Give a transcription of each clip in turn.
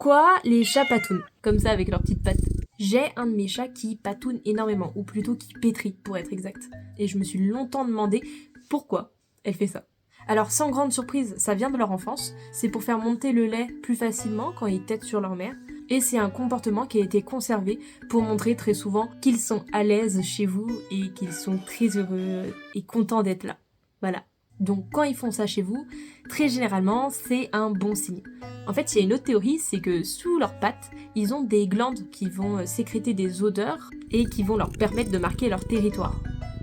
Pourquoi les chats patounent comme ça avec leurs petites pattes? J'ai un de mes chats qui patoune énormément, ou plutôt qui pétrit pour être exact. Et je me suis longtemps demandé pourquoi elle fait ça. Alors sans grande surprise, ça vient de leur enfance, c'est pour faire monter le lait plus facilement quand ils tètent sur leur mère, et c'est un comportement qui a été conservé pour montrer très souvent qu'ils sont à l'aise chez vous et qu'ils sont très heureux et contents d'être là. Voilà. Donc quand ils font ça chez vous, très généralement, c'est un bon signe. En fait, il y a une autre théorie, c'est que sous leurs pattes, ils ont des glandes qui vont sécréter des odeurs et qui vont leur permettre de marquer leur territoire.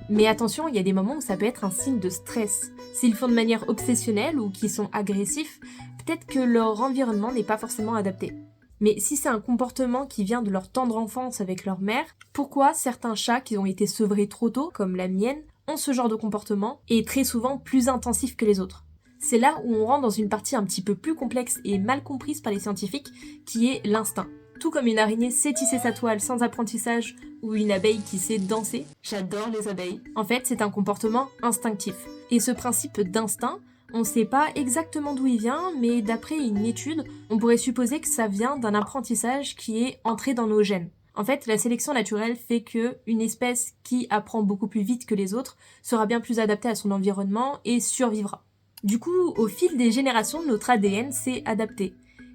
Mais attention, il y a des moments où ça peut être un signe de stress. S'ils font de manière obsessionnelle ou qu'ils sont agressifs, peut-être que leur environnement n'est pas forcément adapté. Mais si c'est un comportement qui vient de leur tendre enfance avec leur mère, pourquoi certains chats qui ont été sevrés trop tôt, comme la mienne, ont ce genre de comportement et très souvent plus intensif que les autres? C'est là où on rentre dans une partie un petit peu plus complexe et mal comprise par les scientifiques, qui est l'instinct. Tout comme une araignée sait tisser sa toile sans apprentissage ou une abeille qui sait danser, j'adore les abeilles, en fait c'est un comportement instinctif. Et ce principe d'instinct, on ne sait pas exactement d'où il vient, mais d'après une étude, on pourrait supposer que ça vient d'un apprentissage qui est entré dans nos gènes. En fait, la sélection naturelle fait que une espèce qui apprend beaucoup plus vite que les autres sera bien plus adaptée à son environnement et survivra. Du coup, au fil des générations, notre ADN s'est adapté.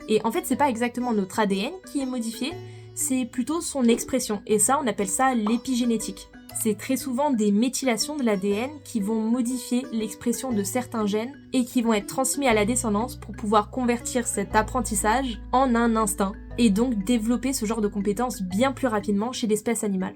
Et en fait, c'est pas exactement notre ADN qui est modifié, c'est plutôt son expression. Et ça, on appelle ça l'épigénétique. C'est très souvent des méthylations de l'ADN qui vont modifier l'expression de certains gènes et qui vont être transmis à la descendance pour pouvoir convertir cet apprentissage en un instinct et donc développer ce genre de compétences bien plus rapidement chez l'espèce animale.